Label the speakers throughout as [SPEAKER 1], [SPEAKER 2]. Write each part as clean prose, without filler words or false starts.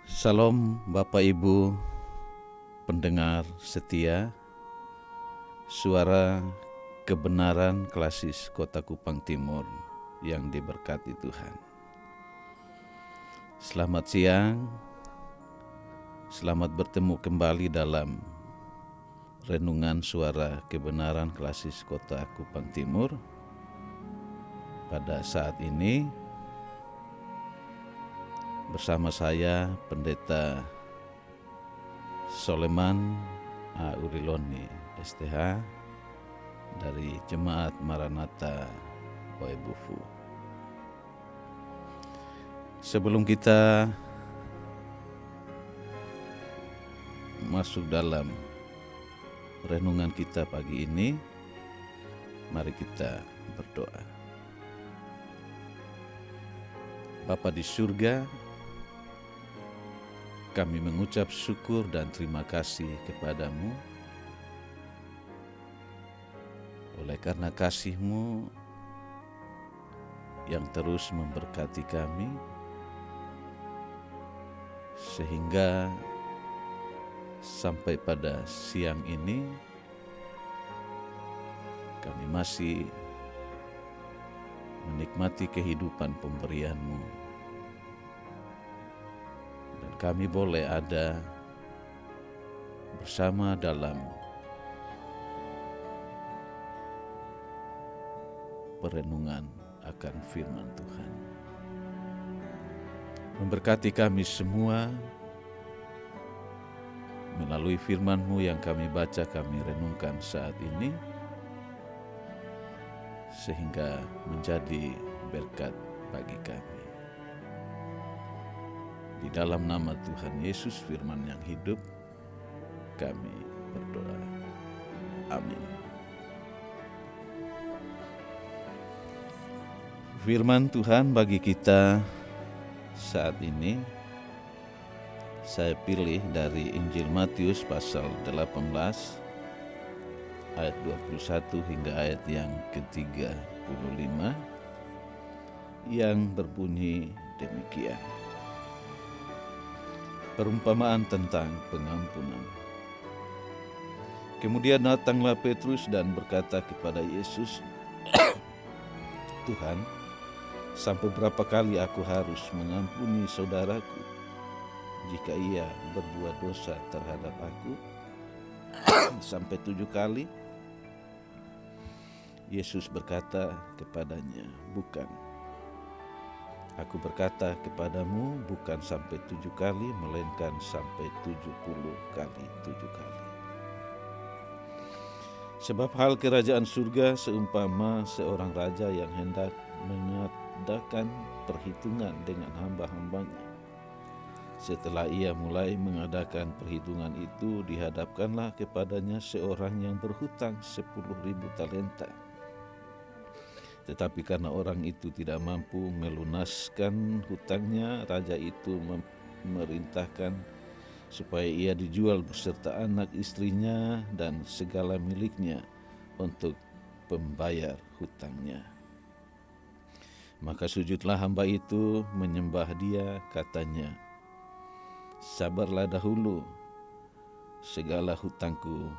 [SPEAKER 1] Salam Bapak Ibu pendengar setia, suara kebenaran klasis Kota Kupang Timur yang diberkati Tuhan. Selamat siang, selamat bertemu kembali dalam renungan suara kebenaran klasis Kota Kupang Timur. Pada saat ini bersama saya Pendeta Soleman A. Uriloni STH dari Jemaat Maranatha Oebufu. Sebelum kita masuk dalam renungan kita pagi ini, mari kita berdoa. Bapa di surga, kami mengucap syukur dan terima kasih kepadamu oleh karena kasih-Mu yang terus memberkati kami sehingga sampai pada siang ini kami masih menikmati kehidupan pemberian-Mu. Dan kami boleh ada bersama dalam perenungan akan firman Tuhan. Memberkati kami semua melalui firman-Mu yang kami baca, kami renungkan saat ini, sehingga menjadi berkat bagi kami. Di dalam nama Tuhan Yesus firman yang hidup, kami berdoa. Amin. Firman Tuhan bagi kita saat ini, saya pilih dari Injil Matius pasal 18, ayat 21 hingga ayat yang ke-35, yang berbunyi demikian. Perumpamaan tentang pengampunan. Kemudian datanglah Petrus dan berkata kepada Yesus, Tuhan, sampai berapa kali aku harus mengampuni saudaraku jika ia berbuat dosa terhadap aku? Sampai 7 kali? Yesus berkata kepadanya, bukan. Aku berkata kepadamu, bukan sampai 7 kali, melainkan sampai 70 kali 7 kali. Sebab hal kerajaan surga seumpama seorang raja yang hendak mengadakan perhitungan dengan hamba-hambanya. Setelah ia mulai mengadakan perhitungan itu, dihadapkanlah kepadanya seorang yang berhutang 10.000 talenta. Tetapi karena orang itu tidak mampu melunaskan hutangnya, raja itu memerintahkan supaya ia dijual beserta anak istrinya dan segala miliknya untuk pembayar hutangnya. Maka sujudlah hamba itu menyembah dia, katanya, sabarlah dahulu, segala hutangku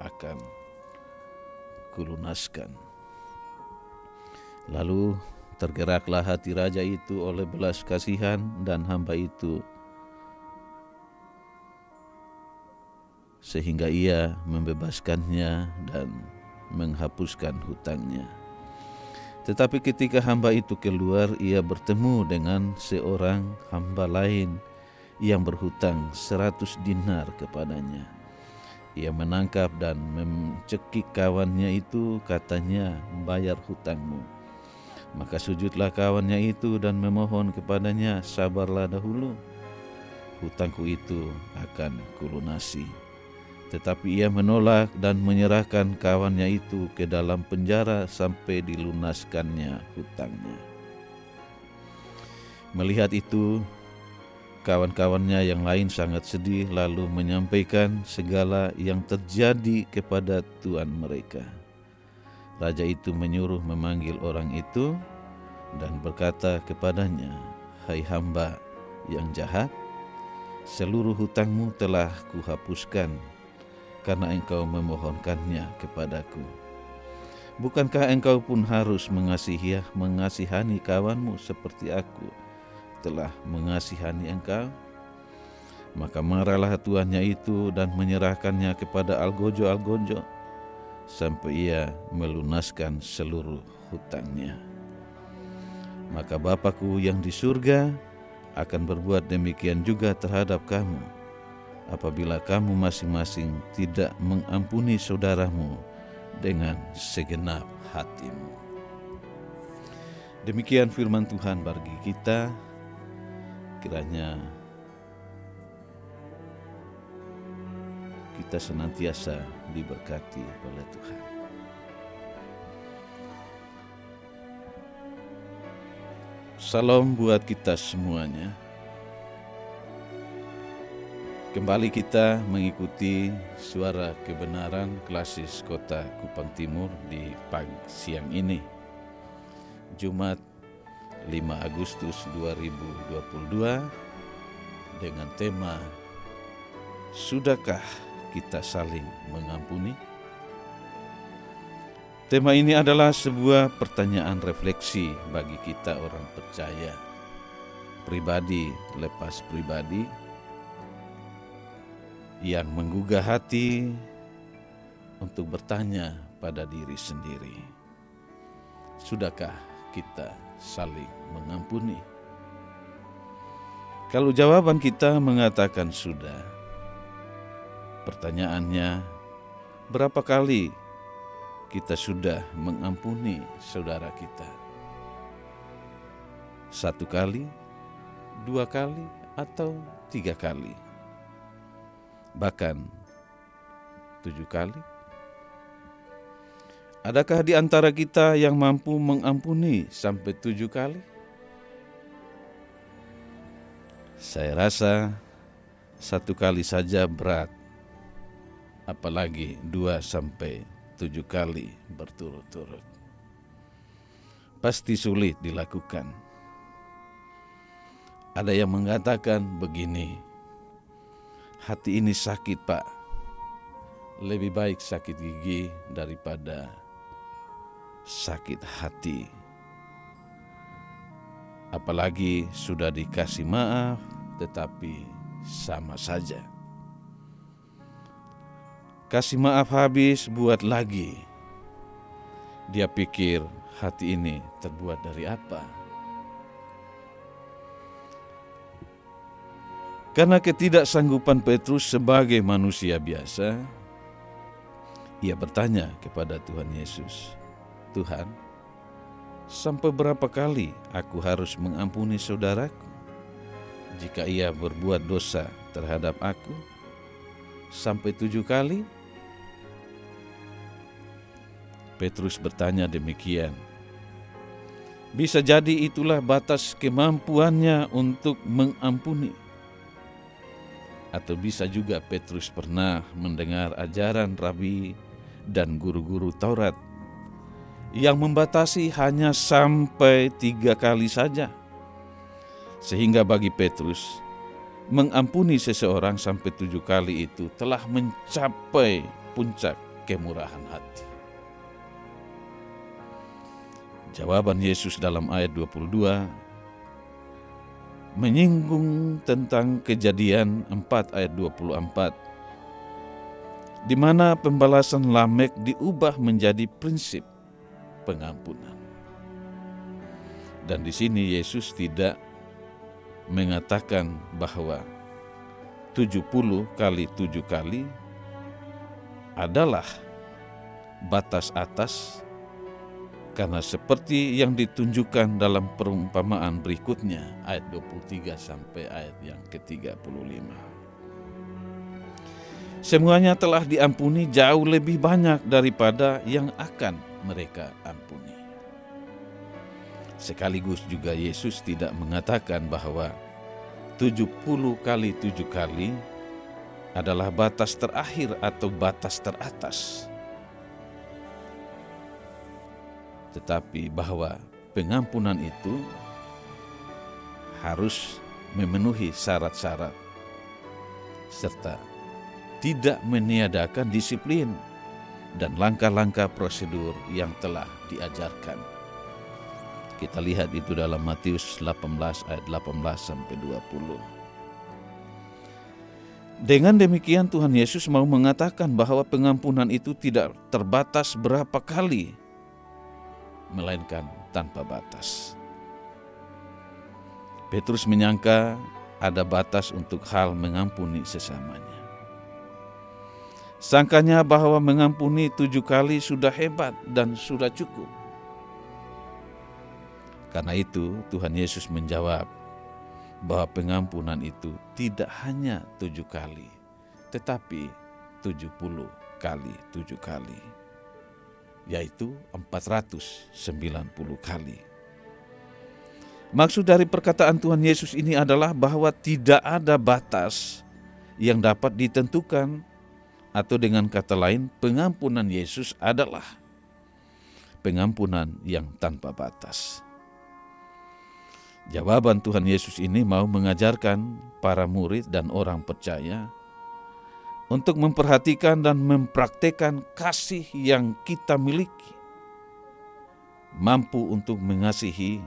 [SPEAKER 1] akan kulunaskan. Lalu tergeraklah hati raja itu oleh belas kasihan, dan hamba itu sehingga ia membebaskannya dan menghapuskan hutangnya. Tetapi ketika hamba itu keluar, ia bertemu dengan seorang hamba lain yang berhutang 100 dinar kepadanya. Ia menangkap dan mencekik kawannya itu, katanya, bayar hutangmu. Maka sujudlah kawannya itu dan memohon kepadanya, sabarlah dahulu, hutangku itu akan kulunasi. Tetapi ia menolak dan menyerahkan kawannya itu ke dalam penjara sampai dilunaskannya hutangnya. Melihat itu, kawan-kawannya yang lain sangat sedih, lalu menyampaikan segala yang terjadi kepada tuan mereka. Raja itu menyuruh memanggil orang itu dan berkata kepadanya, "Hai hamba yang jahat, seluruh hutangmu telah kuhapuskan karena engkau memohonkannya kepadaku. Bukankah engkau pun harus mengasihani kawanmu seperti aku telah mengasihani engkau? Maka marahlah tuannya itu dan menyerahkannya kepada algojo-algojo sampai ia melunaskan seluruh hutangnya. Maka Bapa-Ku yang di surga akan berbuat demikian juga terhadap kamu, apabila kamu masing-masing tidak mengampuni saudaramu dengan segenap hatimu. Demikian firman Tuhan bagi kita. Kiranya kita senantiasa diberkati oleh Tuhan. Salam buat kita semuanya. Kembali kita mengikuti Suara Kebenaran Klasis Kota Kupang Timur di siang ini, Jumat 5 Agustus 2022, dengan tema Sudahkah kita saling mengampuni? Tema ini adalah sebuah pertanyaan refleksi bagi kita orang percaya, pribadi lepas pribadi, yang menggugah hati untuk bertanya pada diri sendiri, sudahkah kita saling mengampuni? Kalau jawaban kita mengatakan sudah, pertanyaannya, berapa kali kita sudah mengampuni saudara kita? 1 kali, 2 kali, atau 3 kali? Bahkan 7 kali? Adakah di antara kita yang mampu mengampuni sampai 7 kali? Saya rasa 1 kali saja berat, apalagi 2 sampai 7 kali berturut-turut. Pasti sulit dilakukan. Ada yang mengatakan begini, hati ini sakit, Pak. Lebih baik sakit gigi daripada sakit hati. Apalagi sudah dikasih maaf, tetapi sama saja. Kasih maaf habis, buat lagi. Dia pikir hati ini terbuat dari apa? Karena ketidaksanggupan Petrus sebagai manusia biasa, ia bertanya kepada Tuhan Yesus, Tuhan, sampai berapa kali aku harus mengampuni saudaraku jika ia berbuat dosa terhadap aku? Sampai 7 kali? Petrus bertanya demikian. Bisa jadi itulah batas kemampuannya untuk mengampuni. Atau bisa juga Petrus pernah mendengar ajaran rabi dan guru-guru Taurat yang membatasi hanya sampai 3 kali saja. Sehingga bagi Petrus, mengampuni seseorang sampai 7 kali itu telah mencapai puncak kemurahan hati. Jawaban Yesus dalam ayat 22 menyinggung tentang Kejadian 4 ayat 24, di mana pembalasan Lamek diubah menjadi prinsip pengampunan. Dan di sini Yesus tidak mengatakan bahwa 70 kali 7 kali adalah batas atas, karena seperti yang ditunjukkan dalam perumpamaan berikutnya, ayat 23 sampai ayat yang ke-35. Semuanya telah diampuni jauh lebih banyak daripada yang akan mereka ampuni. Sekaligus juga Yesus tidak mengatakan bahwa 70 kali 7 kali adalah batas terakhir atau batas teratas. Tetapi bahwa pengampunan itu harus memenuhi syarat-syarat serta tidak meniadakan disiplin dan langkah-langkah prosedur yang telah diajarkan. Kita lihat itu dalam Matius 18 ayat 18-20. Dengan demikian Tuhan Yesus mau mengatakan bahwa pengampunan itu tidak terbatas berapa kali, melainkan tanpa batas. Petrus menyangka ada batas untuk hal mengampuni sesamanya. Sangkanya bahwa mengampuni 7 kali sudah hebat dan sudah cukup. Karena itu Tuhan Yesus menjawab bahwa pengampunan itu tidak hanya 7 kali, tetapi 70 kali 7 kali, yaitu 490 kali. Maksud dari perkataan Tuhan Yesus ini adalah bahwa tidak ada batas yang dapat ditentukan, atau dengan kata lain, pengampunan Yesus adalah pengampunan yang tanpa batas. Jawaban Tuhan Yesus ini mau mengajarkan para murid dan orang percaya untuk memperhatikan dan mempraktekkan kasih yang kita miliki, mampu untuk mengasihi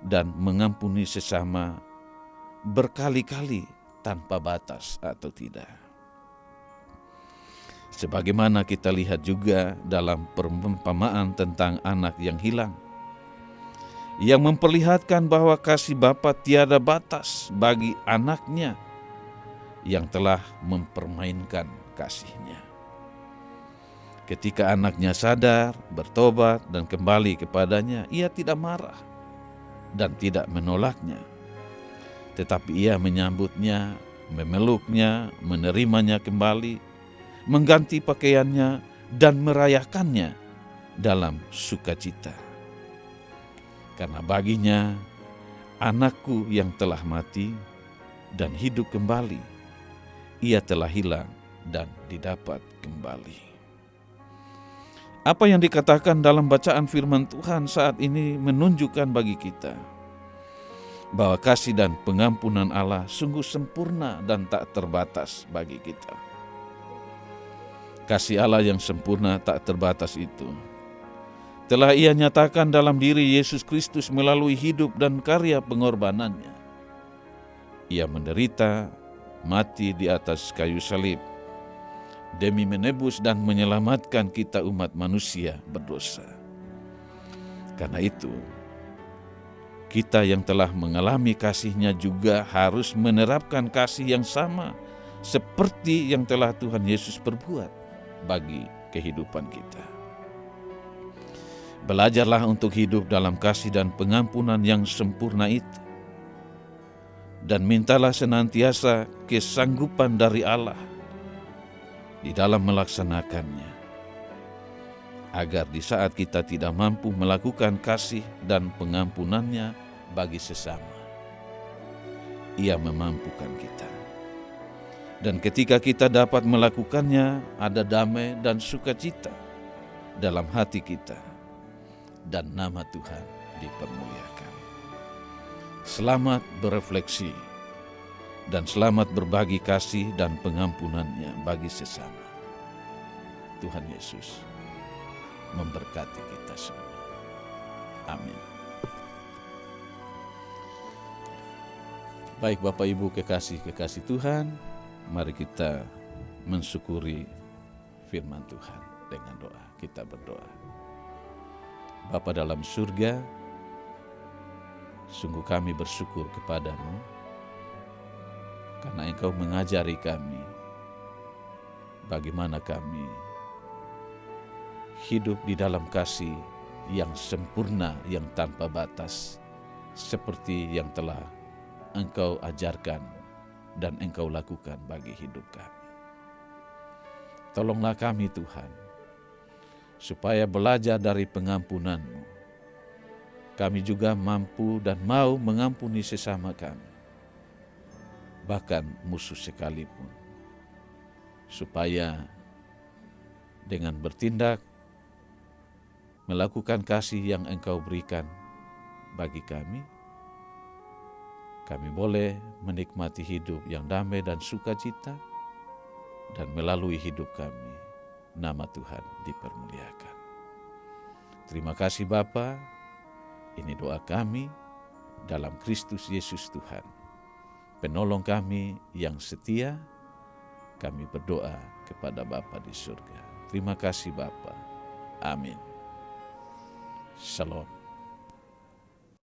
[SPEAKER 1] dan mengampuni sesama berkali-kali tanpa batas atau tidak. Sebagaimana kita lihat juga dalam perumpamaan tentang anak yang hilang, yang memperlihatkan bahwa kasih Bapa tiada batas bagi anaknya yang telah mempermainkan kasihnya. Ketika anaknya sadar, bertobat, dan kembali kepadanya, ia tidak marah dan tidak menolaknya, tetapi ia menyambutnya, memeluknya, menerimanya kembali, mengganti pakaiannya, dan merayakannya dalam sukacita. Karena baginya, anakku yang telah mati dan hidup kembali, ia telah hilang dan didapat kembali. Apa yang dikatakan dalam bacaan firman Tuhan saat ini menunjukkan bagi kita bahwa kasih dan pengampunan Allah sungguh sempurna dan tak terbatas bagi kita. Kasih Allah yang sempurna tak terbatas itu telah Ia nyatakan dalam diri Yesus Kristus melalui hidup dan karya pengorbanannya. Ia menderita, mati di atas kayu salib, demi menebus dan menyelamatkan kita umat manusia berdosa. Karena itu, kita yang telah mengalami kasih-Nya juga harus menerapkan kasih yang sama seperti yang telah Tuhan Yesus perbuat bagi kehidupan kita. Belajarlah untuk hidup dalam kasih dan pengampunan yang sempurna itu, dan mintalah senantiasa kesanggupan dari Allah di dalam melaksanakannya, agar di saat kita tidak mampu melakukan kasih dan pengampunannya bagi sesama, Ia memampukan kita. Dan ketika kita dapat melakukannya, ada damai dan sukacita dalam hati kita, dan nama Tuhan dipermuliakan. Selamat berefleksi dan selamat berbagi kasih dan pengampunannya bagi sesama. Tuhan Yesus memberkati kita semua. Amin. Baik Bapak Ibu kekasih Tuhan, mari kita mensyukuri firman Tuhan dengan doa. Kita berdoa. Bapa dalam surga, sungguh kami bersyukur kepadamu karena Engkau mengajari kami bagaimana kami hidup di dalam kasih yang sempurna, yang tanpa batas, seperti yang telah Engkau ajarkan dan Engkau lakukan bagi hidup kami. Tolonglah kami Tuhan, supaya belajar dari pengampunan-Mu, kami juga mampu dan mau mengampuni sesama kami, bahkan musuh sekalipun, supaya dengan bertindak melakukan kasih yang Engkau berikan bagi kami, kami boleh menikmati hidup yang damai dan sukacita, dan melalui hidup kami, nama Tuhan dipermuliakan. Terima kasih Bapa, ini doa kami dalam Kristus Yesus Tuhan, penolong kami yang setia. Kami berdoa kepada Bapa di surga. Terima kasih Bapa. Amin. Shalom.